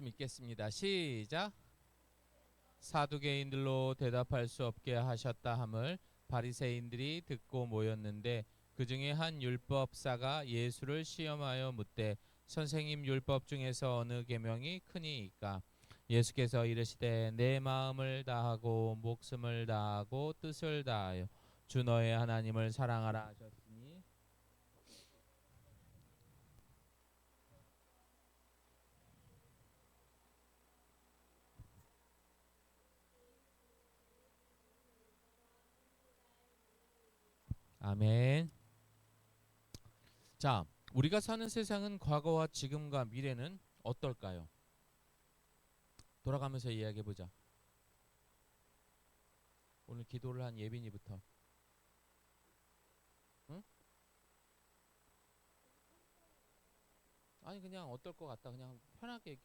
믿겠습니다. 시작. 사두개인들로 대답할 수 없게 하셨다 함을 바리새인들이 듣고 모였는데 그 중에 한 율법사가 예수를 시험하여 묻되 선생님, 율법 중에서 어느 계명이 크니이까? 예수께서 이르시되 내 마음을 다하고 목숨을 다하고 뜻을 다하여 주 너의 하나님을 사랑하라 하셨으니. 아멘. 자, 우리가 사는 세상은 과거와 지금과 미래는 어떨까요? 돌아가면서 이야기해 보자. 오늘 기도를 한 예빈이부터. 응? 아니 그냥 어떨 것 같다. 그냥 편하게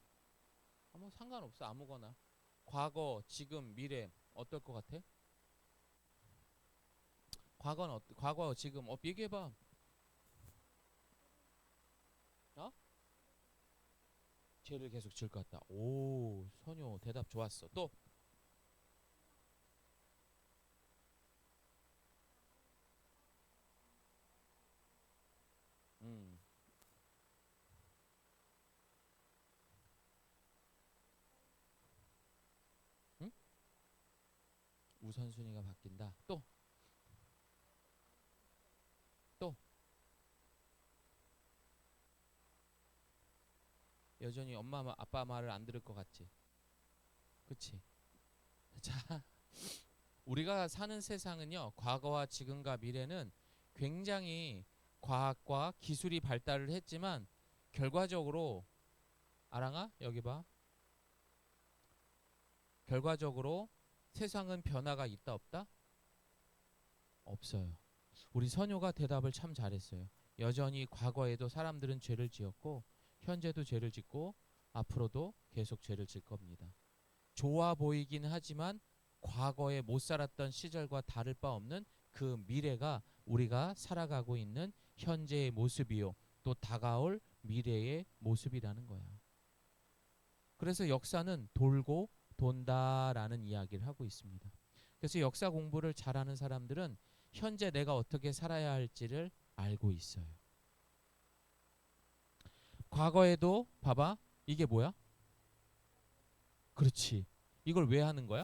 아무 상관없어. 아무거나. 과거, 지금, 미래 어떨 것 같아? 과거는 과거, 지금 얘기해 봐. 어? 죄를 계속 지을 것 같다. 오, 선효 대답 좋았어. 또 음. 응? 우선순위가 바뀐다. 또 여전히 아빠 말을 안 들을 것 같지. 그치? 자, 우리가 사는 세상은요, 과거와 지금과 미래는 굉장히 과학과 기술이 발달을 했지만 결과적으로, 아랑아 여기 봐, 결과적으로 세상은 변화가 있다 없다? 없어요. 우리 선효가 대답을 참 잘했어요. 여전히 과거에도 사람들은 죄를 지었고 현재도 죄를 짓고 앞으로도 계속 죄를 질 겁니다. 좋아 보이긴 하지만 과거에 못 살았던 시절과 다를 바 없는 그 미래가 우리가 살아가고 있는 현재의 모습이요, 또 다가올 미래의 모습이라는 거야. 그래서 역사는 돌고 돈다라는 이야기를 하고 있습니다. 그래서 역사 공부를 잘하는 사람들은 현재 내가 어떻게 살아야 할지를 알고 있어요. 과거에도 봐봐, 이게 뭐야? 그렇지. 이걸 왜 하는 거야?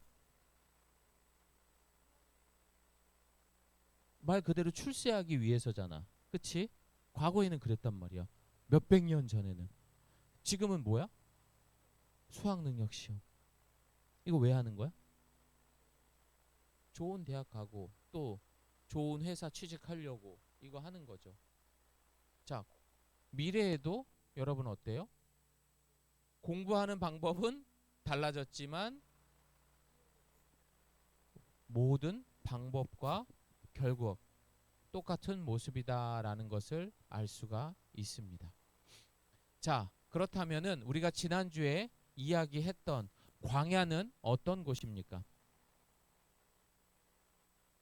말 그대로 출세하기 위해서잖아. 그치? 과거에는 그랬단 말이야. 몇백 년 전에는. 지금은 뭐야? 수학능력 시험. 이거 왜 하는 거야? 좋은 대학 가고 또 좋은 회사 취직하려고 이거 하는 거죠. 자, 미래에도 여러분 어때요? 공부하는 방법은 달라졌지만 모든 방법과 결국 똑같은 모습이다라는 것을 알 수가 있습니다. 자, 그렇다면은 우리가 지난주에 이야기했던 광야는 어떤 곳입니까?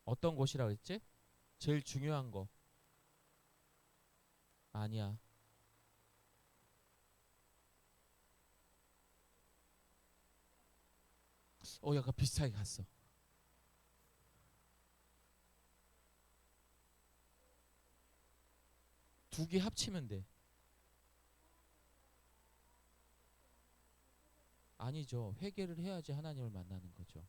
어떤 곳이라고 했지? 제일 중요한 거. 아니야. 약간 비슷하게 갔어. 두 개 합치면 돼. 아니죠. 회개를 해야지 하나님을 만나는 거죠.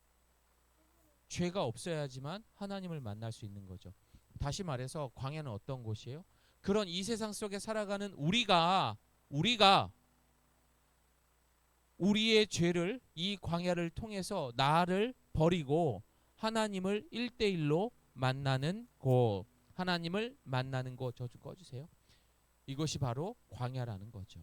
죄가 없어야지만 하나님을 만날 수 있는 거죠. 다시 말해서 광야는 어떤 곳이에요? 그런 이 세상 속에 살아가는 우리가 우리의 죄를 이 광야를 통해서 나를 버리고 하나님을 1대1로 만나는 곳. 하나님을 만나는 곳. 저 좀 꺼주세요. 이것이 바로 광야라는 거죠.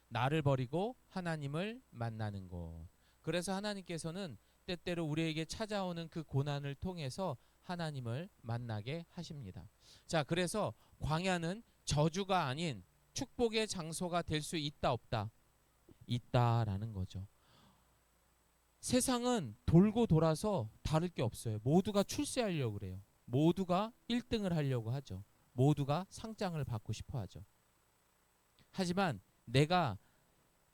나를 버리고 하나님을 만나는 곳. 그래서 하나님께서는 때때로 우리에게 찾아오는 그 고난을 통해서 하나님을 만나게 하십니다. 자, 그래서 광야는 저주가 아닌 축복의 장소가 될 수 있다 없다? 있다라는 거죠. 세상은 돌고 돌아서 다를 게 없어요. 모두가 출세하려고 그래요. 모두가 1등을 하려고 하죠. 모두가 상장을 받고 싶어 하죠. 하지만 내가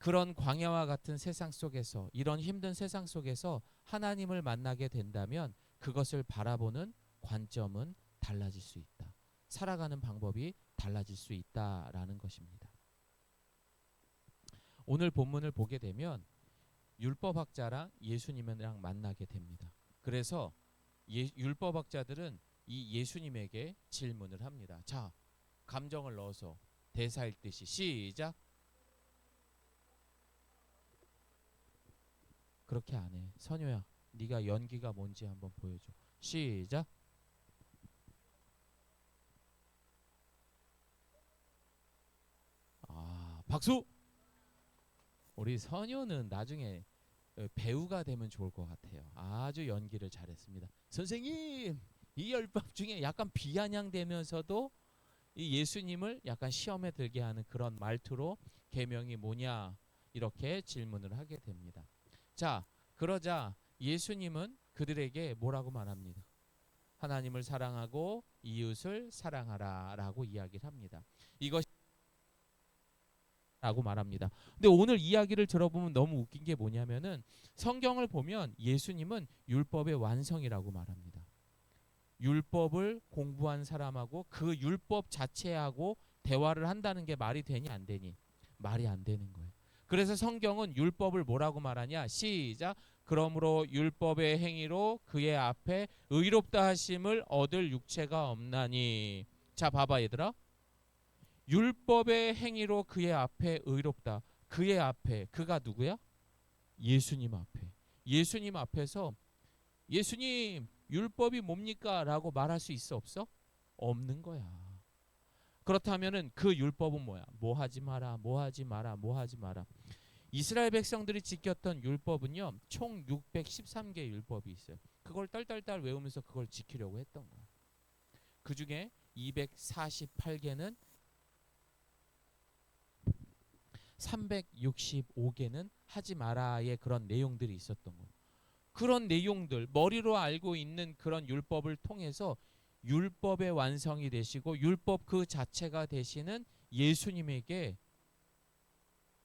그런 광야와 같은 세상 속에서, 이런 힘든 세상 속에서 하나님을 만나게 된다면 그것을 바라보는 관점은 달라질 수 있다. 살아가는 방법이 달라질 수 있다라는 것입니다. 오늘 본문을 보게 되면 율법학자랑 예수님이랑 만나게 됩니다. 그래서 율법학자들은 이 예수님에게 질문을 합니다. 자, 감정을 넣어서 대사 읽듯이 시작. 그렇게 안 해. 선효야, 네가 연기가 뭔지 한번 보여줘. 시작. 아, 박수. 우리 선효는 나중에 배우가 되면 좋을 것 같아요. 아주 연기를 잘했습니다. 선생님, 이 율법 중에 약간 비아냥대면서도 이 예수님을 약간 시험에 들게 하는 그런 말투로 계명이 뭐냐 이렇게 질문을 하게 됩니다. 자, 그러자 예수님은 그들에게 뭐라고 말합니다. 하나님을 사랑하고 이웃을 사랑하라라고 이야기를 합니다. 이것이 라고 말합니다. 근데 오늘 이야기를 들어보면 너무 웃긴 게 뭐냐면은 성경을 보면 예수님은 율법의 완성이라고 말합니다. 율법을 공부한 사람하고 그 율법 자체하고 대화를 한다는 게 말이 되니 안 되니? 말이 안 되는 거예요. 그래서 성경은 율법을 뭐라고 말하냐? 시작. 그러므로 율법의 행위로 그의 앞에 의롭다 하심을 얻을 육체가 없나니. 자, 봐봐 얘들아. 율법의 행위로 그의 앞에 의롭다. 그의 앞에, 그가 누구야? 예수님 앞에. 예수님 앞에서 예수님 율법이 뭡니까? 라고 말할 수 있어 없어? 없는 거야. 그렇다면은 그 율법은 뭐야? 뭐 하지 마라, 뭐 하지 마라, 뭐 하지 마라. 이스라엘 백성들이 지켰던 율법은요, 총 613개 율법이 있어요. 그걸 딸딸딸 외우면서 그걸 지키려고 했던 거야. 그 중에 248개는 365개는 하지 마라의 그런 내용들이 있었던 거예요. 그런 내용들, 머리로 알고 있는 그런 율법을 통해서 율법의 완성이 되시고 율법 그 자체가 되시는 예수님에게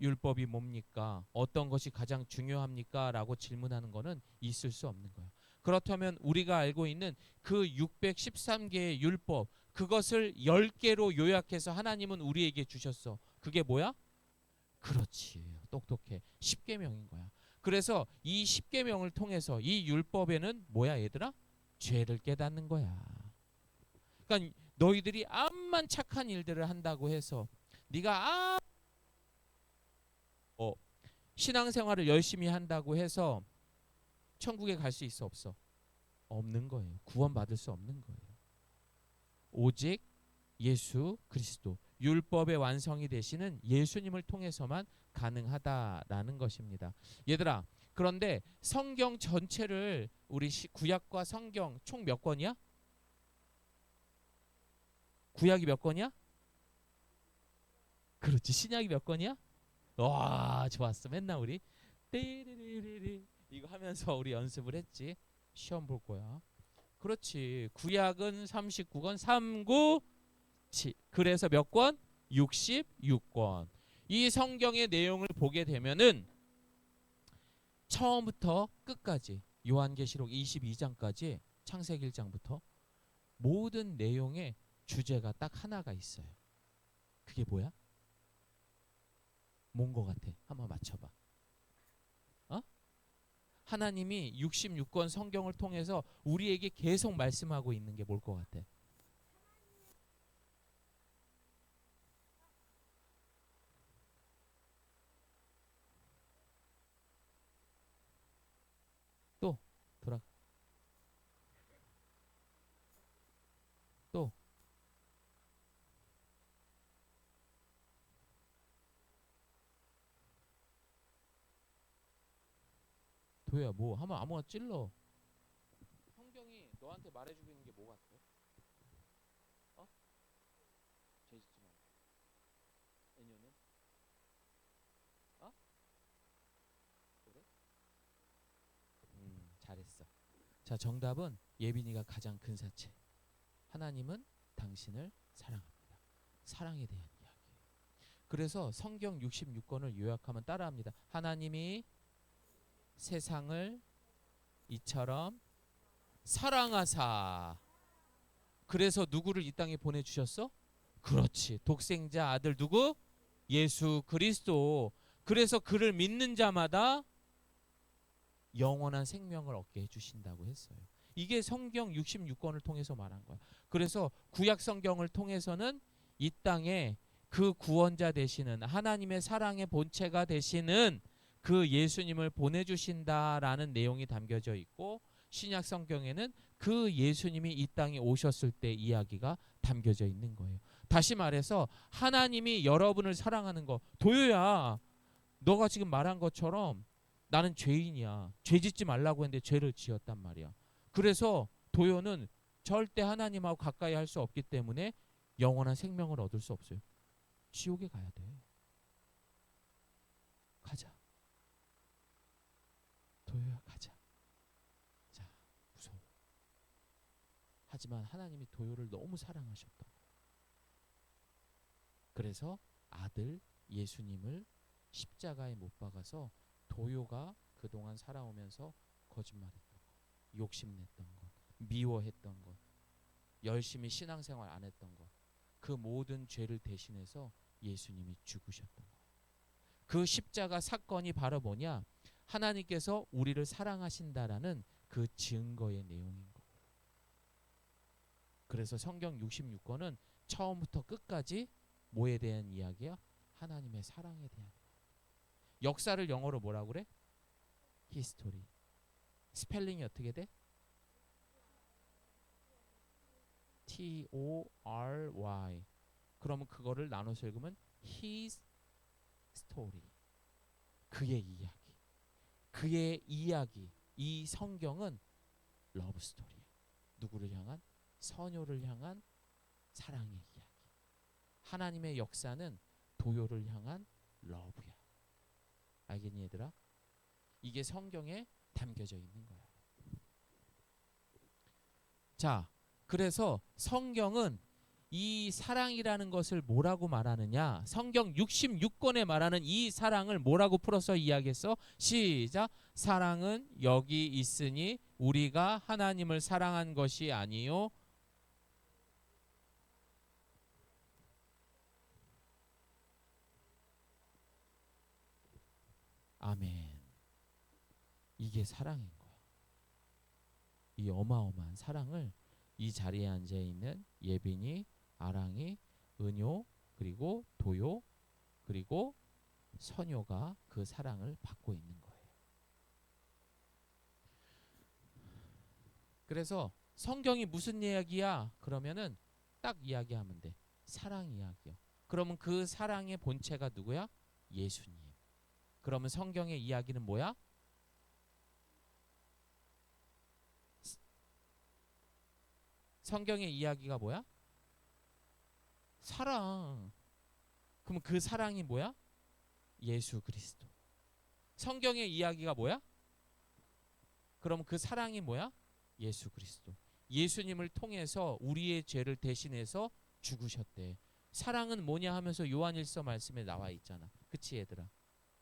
율법이 뭡니까? 어떤 것이 가장 중요합니까? 라고 질문하는 것은 있을 수 없는 거야. 그렇다면 우리가 알고 있는 그 613개의 율법, 그것을 10개로 요약해서 하나님은 우리에게 주셨어. 그게 뭐야? 그렇지. 똑똑해. 10계명인 거야. 그래서 이 10계명을 통해서 이 율법에는 뭐야 얘들아? 죄를 깨닫는 거야. 그러니까 너희들이 암만 착한 일들을 한다고 해서 네가 신앙생활을 열심히 한다고 해서 천국에 갈 수 있어 없어? 없는 거예요. 구원받을 수 없는 거예요. 오직 예수 그리스도 율법의 완성이 되시는 예수님을 통해서만 가능하다라는 것입니다. 얘들아, 그런데 성경 전체를 우리 구약과 성경 총 몇 권이야? 구약이 몇 권이야? 그렇지. 신약이 몇 권이야? 와, 좋았어. 맨날 우리 띠리리리리 이거 하면서 우리 연습을 했지. 시험 볼 거야. 그렇지. 구약은 39권, 39 그래서 몇 권? 66권. 이 성경의 내용을 보게 되면은 처음부터 끝까지 요한계시록 22장까지 창세기 1장부터 모든 내용의 주제가 딱 하나가 있어요. 그게 뭐야? 뭔 거 같아? 한번 맞춰봐. 어? 하나님이 66권 성경을 통해서 우리에게 계속 말씀하고 있는 게 뭘 것 같아? 또 돌아 또 도야 뭐 하면 아무거나 찔러. 성경이 너한테 말해주고 있는 게 뭐 같아? 어? 제짓지 마. 애녀는? 어? 그래? 잘했어. 자, 정답은 예빈이가 가장 큰 사체. 하나님은 당신을 사랑합니다. 사랑에 대한 이야기예요. 그래서 성경 66권을 요약하면 따라합니다. 하나님이 세상을 이처럼 사랑하사. 그래서 누구를 이 땅에 보내주셨어? 그렇지. 독생자 아들 누구? 예수 그리스도. 그래서 그를 믿는 자마다 영원한 생명을 얻게 해주신다고 했어요. 이게 성경 66권을 통해서 말한 거야. 그래서 구약 성경을 통해서는 이 땅에 그 구원자 되시는 하나님의 사랑의 본체가 되시는 그 예수님을 보내주신다라는 내용이 담겨져 있고, 신약 성경에는 그 예수님이 이 땅에 오셨을 때 이야기가 담겨져 있는 거예요. 다시 말해서 하나님이 여러분을 사랑하는 거, 도요야, 너가 지금 말한 것처럼 나는 죄인이야. 죄 짓지 말라고 했는데 죄를 지었단 말이야. 그래서 도요는 절대 하나님하고 가까이 할 수 없기 때문에 영원한 생명을 얻을 수 없어요. 지옥에 가야 돼. 가자. 도요야, 가자. 자, 무서워. 하지만 하나님이 도요를 너무 사랑하셨던 거야. 그래서 아들 예수님을 십자가에 못 박아서 도요가 그동안 살아오면서 거짓말했던 것, 욕심냈던 것, 미워했던 것, 열심히 신앙생활 안 했던 것, 그 모든 죄를 대신해서 예수님이 죽으셨던 거예요. 그 십자가 사건이 바로 뭐냐? 하나님께서 우리를 사랑하신다라는 그 증거의 내용인 거예요. 그래서 성경 66권은 처음부터 끝까지 뭐에 대한 이야기야? 하나님의 사랑에 대한 이야기. 역사를 영어로 뭐라고 그래? 히스토리. 스펠링이 어떻게 돼? T-O-R-Y. 그러면 그거를 나눠서 읽으면 His story. 그의 이야기. 그의 이야기. 이 성경은 러브 스토리야. 누구를 향한? 선요를 향한 사랑의 이야기. 하나님의 역사는 도요를 향한 러브야. 알겠니 얘들아? 이게 성경에 담겨져 있는 거야. 자, 그래서 성경은 이 사랑이라는 것을 뭐라고 말하느냐? 성경 66권에 말하는 이 사랑을 뭐라고 풀어서 이야기했어? 시작. 사랑은 여기 있으니 우리가 하나님을 사랑한 것이 아니요. 아멘. 이게 사랑인 거야. 이 어마어마한 사랑을 이 자리에 앉아 있는 예빈이, 아랑이, 은요, 그리고 도요, 그리고 선요가 그 사랑을 받고 있는 거예요. 그래서 성경이 무슨 이야기야? 그러면은 딱 이야기하면 돼. 사랑 이야기요. 그러면 그 사랑의 본체가 누구야? 예수님. 그러면 성경의 이야기는 뭐야? 성경의 이야기가 뭐야? 사랑. 그럼 그 사랑이 뭐야? 예수 그리스도. 성경의 이야기가 뭐야? 그럼 그 사랑이 뭐야? 예수 그리스도. 예수님을 통해서 우리의 죄를 대신해서 죽으셨대. 사랑은 뭐냐 하면서 요한일서 말씀에 나와 있잖아. 그치 얘들아?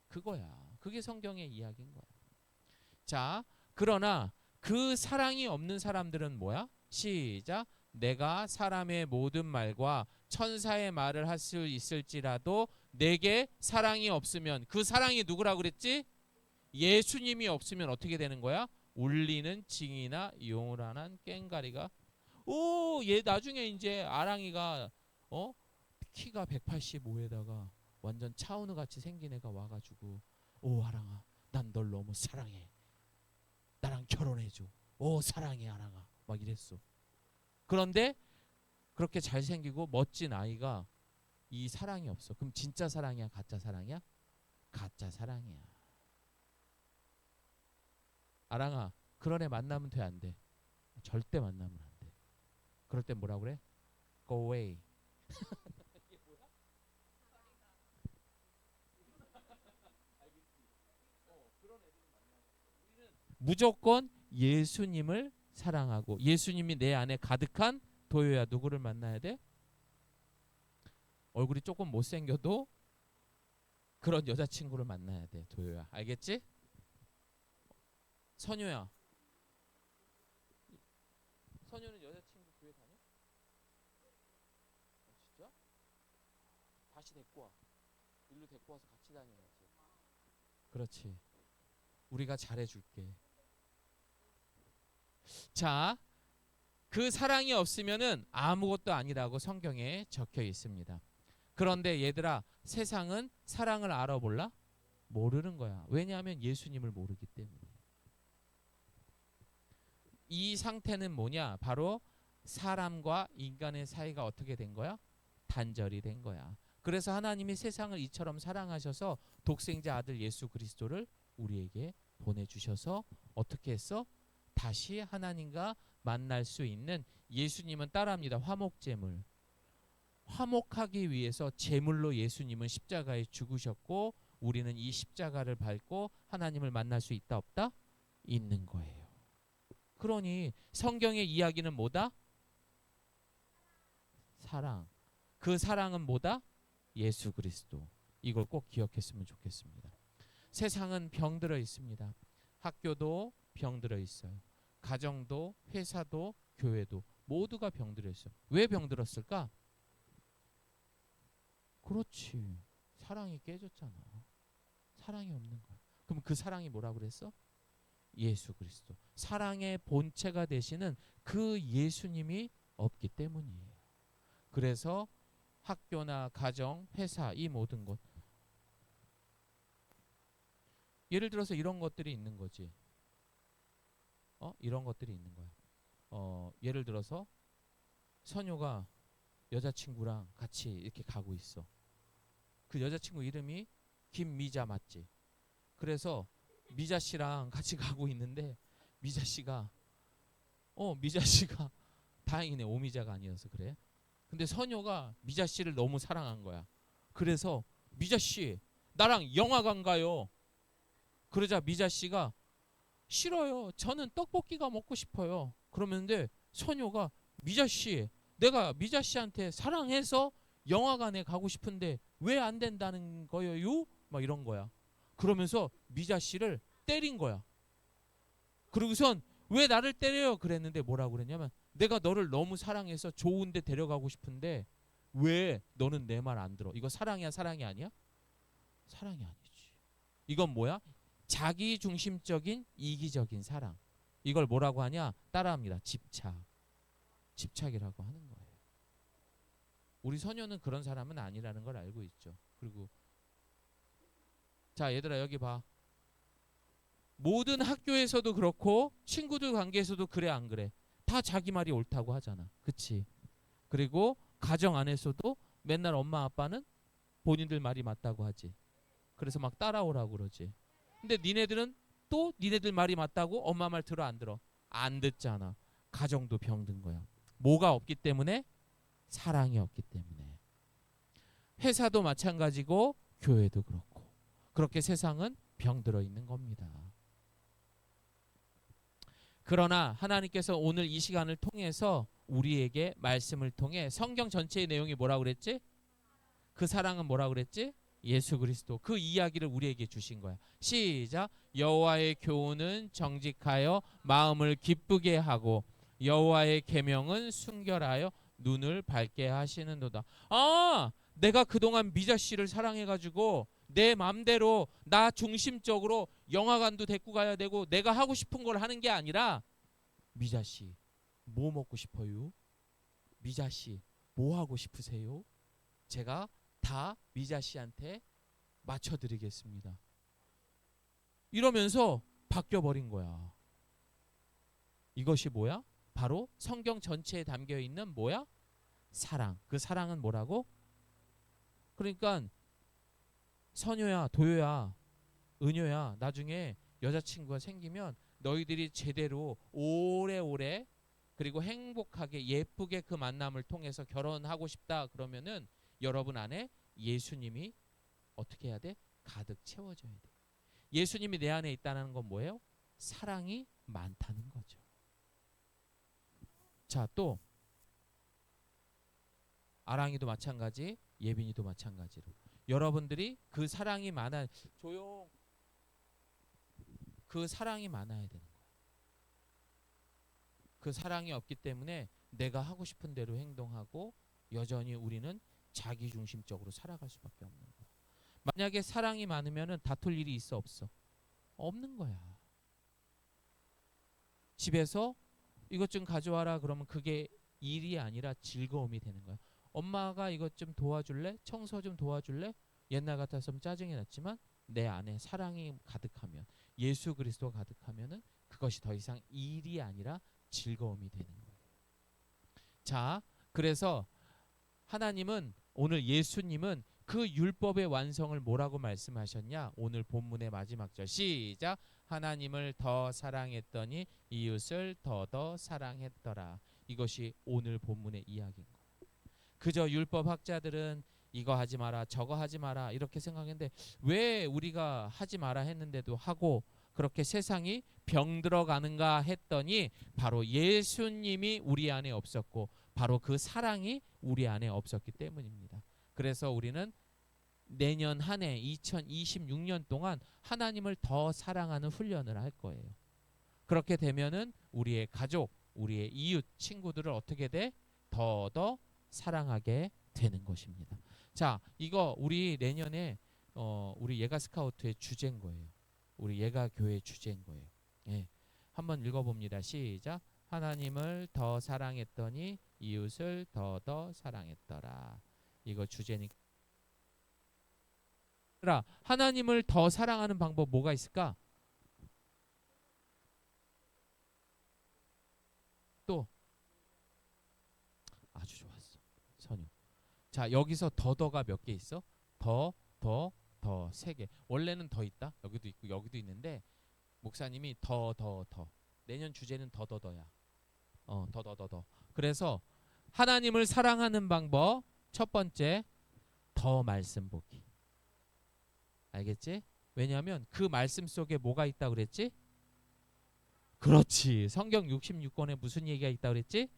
그거야. 그게 성경의 이야기인 거야. 자, 그러나 그 사랑이 없는 사람들은 뭐야? 시작. 내가 사람의 모든 말과 천사의 말을 할 수 있을지라도 내게 사랑이 없으면, 그 사랑이 누구라고 그랬지? 예수님이 없으면 어떻게 되는 거야? 울리는 징이나 요란한 꽹가리가. 얘 나중에 이제 아랑이가 키가 185에다가 완전 차은우 같이 생긴 애가 와가지고, 아랑아, 난 널 너무 사랑해. 나랑 결혼해줘. 사랑해 아랑아. 막 이랬어. 그런데 그렇게 잘생기고 멋진 아이가 이 사랑이 없어. 그럼 진짜 사랑이야? 가짜 사랑이야? 가짜 사랑이야. 아랑아, 그런 애 만나면 돼, 안 돼? 절대 만나면 안 돼. 그럴 땐 뭐라 그래? Go away. 무조건 예수님을 사랑하고 예수님이 내 안에 가득한 도요야. 누구를 만나야 돼? 얼굴이 조금 못생겨도 그런 여자친구를 만나야 돼, 도요야. 알겠지? 선효야. 선효는 여자친구 교회 다녀? 진짜? 다시 데리고 와. 일로 데리고 와서 같이 다녀야지. 그렇지. 우리가 잘해줄게. 자, 그 사랑이 없으면은 아무것도 아니라고 성경에 적혀 있습니다. 그런데 얘들아, 세상은 사랑을 알아볼라? 모르는 거야. 왜냐하면 예수님을 모르기 때문에. 이 상태는 뭐냐? 바로 사람과 인간의 사이가 어떻게 된 거야? 단절이 된 거야. 그래서 하나님이 세상을 이처럼 사랑하셔서 독생자 아들 예수 그리스도를 우리에게 보내주셔서 어떻게 했어? 다시 하나님과 만날 수 있는, 예수님은 따라합니다. 화목제물. 화목하기 위해서 제물로 예수님은 십자가에 죽으셨고, 우리는 이 십자가를 밟고 하나님을 만날 수 있다 없다? 있는 거예요. 그러니 성경의 이야기는 뭐다? 사랑. 그 사랑은 뭐다? 예수 그리스도. 이걸 꼭 기억했으면 좋겠습니다. 세상은 병들어 있습니다. 학교도 병들어 있어요. 가정도, 회사도, 교회도 모두가 병들어 있어요. 왜 병들었을까? 그렇지. 사랑이 깨졌잖아. 사랑이 없는 거야. 그럼 그 사랑이 뭐라고 그랬어? 예수 그리스도. 사랑의 본체가 되시는 그 예수님이 없기 때문이에요. 그래서 학교나 가정, 회사, 이 모든 것, 예를 들어서 이런 것들이 있는 거지. 이런 것들이 있는 거야. 예를 들어서 선효가 여자친구랑 같이 이렇게 가고 있어. 그 여자친구 이름이 김미자 맞지? 그래서 미자 씨랑 같이 가고 있는데 미자 씨가 다행이네, 오미자가 아니어서 그래. 근데 선효가 미자 씨를 너무 사랑한 거야. 그래서 미자 씨, 나랑 영화관 가요. 그러자 미자 씨가 싫어요. 저는 떡볶이가 먹고 싶어요. 그러는데 선효가 미자 씨, 내가 미자 씨한테 사랑해서 영화관에 가고 싶은데 왜 안 된다는 거예요? 막 이런 거야. 그러면서 미자 씨를 때린 거야. 그러고선 왜 나를 때려요? 그랬는데 뭐라고 그랬냐면, 내가 너를 너무 사랑해서 좋은 데 데려가고 싶은데 왜 너는 내 말 안 들어? 이거 사랑이야, 사랑이 아니야? 사랑이 아니지. 이건 뭐야? 자기 중심적인 이기적인 사랑. 이걸 뭐라고 하냐? 따라합니다. 집착. 집착이라고 하는 거예요. 우리 선녀는 그런 사람은 아니라는 걸 알고 있죠. 그리고 자, 얘들아 여기 봐. 모든 학교에서도 그렇고 친구들 관계에서도 그래 안 그래? 다 자기 말이 옳다고 하잖아. 그치? 그리고 가정 안에서도 맨날 엄마 아빠는 본인들 말이 맞다고 하지. 그래서 막 따라오라고 그러지. 근데 니네들은 또 니네들 말이 맞다고 엄마 말 들어 안 들어? 안 듣잖아. 가정도 병든 거야. 뭐가 없기 때문에? 사랑이 없기 때문에. 회사도 마찬가지고 교회도 그렇고. 그렇게 세상은 병들어 있는 겁니다. 그러나 하나님께서 오늘 이 시간을 통해서 우리에게 말씀을 통해 성경 전체의 내용이 뭐라고 그랬지? 그 사랑은 뭐라고 그랬지? 예수 그리스도. 그 이야기를 우리에게 주신 거야. 시작. 여호와의 교훈은 정직하여 마음을 기쁘게 하고 여호와의 계명은 순결하여 눈을 밝게 하시는도다. 아, 내가 그동안 미자 씨를 사랑해가지고 내 맘대로 나 중심적으로 영화관도 데리고 가야 되고 내가 하고 싶은 걸 하는 게 아니라, 미자 씨 뭐 먹고 싶어요? 미자 씨 뭐 하고 싶으세요? 제가 다 미자 씨한테 맞춰드리겠습니다. 이러면서 바뀌어버린 거야. 이것이 뭐야? 바로 성경 전체에 담겨 있는 뭐야? 사랑. 그 사랑은 뭐라고? 그러니까 선효야, 도효야, 은효야, 나중에 여자친구가 생기면 너희들이 제대로 오래오래 그리고 행복하게 예쁘게 그 만남을 통해서 결혼하고 싶다 그러면은 여러분 안에 예수님이 어떻게 해야 돼? 가득 채워져야 돼. 예수님이 내 안에 있다는 건 뭐예요? 사랑이 많다는 거죠. 자, 또 아랑이도 마찬가지, 예빈이도 마찬가지로 여러분들이 그 사랑이 많아 그 사랑이 많아야 되는 거야. 그 사랑이 없기 때문에 내가 하고 싶은 대로 행동하고 여전히 우리는 자기중심적으로 살아갈 수밖에 없는 거야. 만약에 사랑이 많으면은 다툴 일이 있어 없어? 없는 거야. 집에서 이것 좀 가져와라 그러면 그게 일이 아니라 즐거움이 되는 거야. 엄마가 이것 좀 도와줄래? 청소 좀 도와줄래? 옛날 같았으면 짜증이 났지만 내 안에 사랑이 가득하면, 예수 그리스도가 가득하면은 그것이 더 이상 일이 아니라 즐거움이 되는 거예요. 자, 그래서 하나님은, 오늘 예수님은 그 율법의 완성을 뭐라고 말씀하셨냐? 오늘 본문의 마지막 절 시작. 하나님을 더 사랑했더니 이웃을 더더 사랑했더라. 이것이 오늘 본문의 이야기인 거예요. 그저 율법 학자들은 이거 하지 마라 저거 하지 마라 이렇게 생각했는데, 왜 우리가 하지 마라 했는데도 하고 그렇게 세상이 병들어가는가 했더니 바로 예수님이 우리 안에 없었고 바로 그 사랑이 우리 안에 없었기 때문입니다. 그래서 우리는 내년 한 해 2026년 동안 하나님을 더 사랑하는 훈련을 할 거예요. 그렇게 되면은 우리의 가족, 우리의 이웃, 친구들을 어떻게 돼? 더 사랑하게 되는 것입니다. 자, 이거 우리 내년에 우리 예가 스카우트의 주제인 거예요. 우리 예가 교회 주제인 거예요. 예. 한번 읽어봅니다. 시작. 하나님을 더 사랑했더니 이웃을 더더 사랑했더라. 이거 주제니까. 하나님을 더 사랑하는 방법 뭐가 있을까? 또 아주 좋았어. 선유. 자, 여기서 더더가 몇 개 있어? 더 세 개. 원래는 더 있다. 여기도 있고 여기도 있는데 목사님이 더. 내년 주제는 더더더야. 더. 그래서 하나님을 사랑하는 방법 첫 번째, 더 말씀 보기. 알겠지? 왜냐하면 그 말씀 속에 뭐가 있다 그랬지? 그렇지. 성경 66권에 무슨 얘기가 있다 그랬지?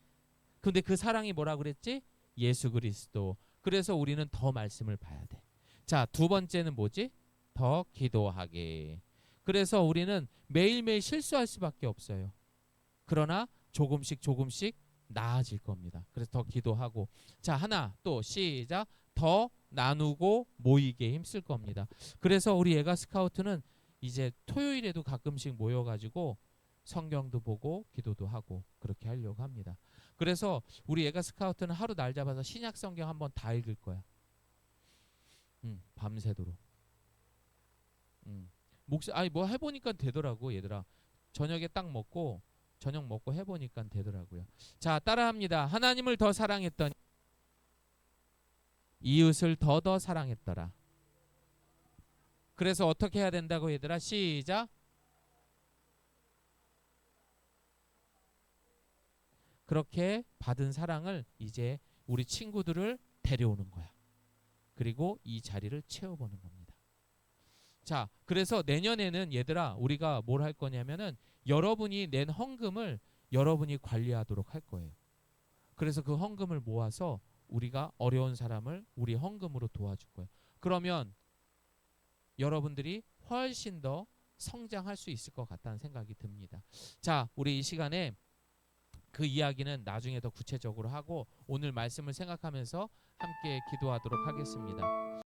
근데 그 사랑이 뭐라 그랬지? 예수 그리스도. 그래서 우리는 더 말씀을 봐야 돼. 자, 두 번째는 뭐지? 더 기도하기. 그래서 우리는 매일매일 실수할 수밖에 없어요. 그러나 조금씩 나아질 겁니다. 그래서 더 기도하고. 자, 하나 또 시작. 더 나누고 모이게 힘쓸 겁니다. 그래서 우리 예가 스카우트는 이제 토요일에도 가끔씩 모여가지고 성경도 보고 기도도 하고 그렇게 하려고 합니다. 그래서 우리 예가 스카우트는 하루 날 잡아서 신약 성경 한번 다 읽을 거야. 밤새도록. 뭐 해보니까 되더라고 얘들아. 저녁에 딱 먹고 저녁 먹고 해보니까 되더라고요. 자, 따라합니다. 하나님을 더 사랑했더니 이웃을 더더 사랑했더라. 그래서 어떻게 해야 된다고 얘들아? 시작. 그렇게 받은 사랑을 이제 우리 친구들을 데려오는 거야. 그리고 이 자리를 채워보는 겁니다. 자, 그래서 내년에는 얘들아 우리가 뭘 할 거냐면은 여러분이 낸 헌금을 여러분이 관리하도록 할 거예요. 그래서 그 헌금을 모아서 우리가 어려운 사람을 우리 헌금으로 도와줄 거예요. 그러면 여러분들이 훨씬 더 성장할 수 있을 것 같다는 생각이 듭니다. 자, 우리 이 시간에 그 이야기는 나중에 더 구체적으로 하고 오늘 말씀을 생각하면서 함께 기도하도록 하겠습니다.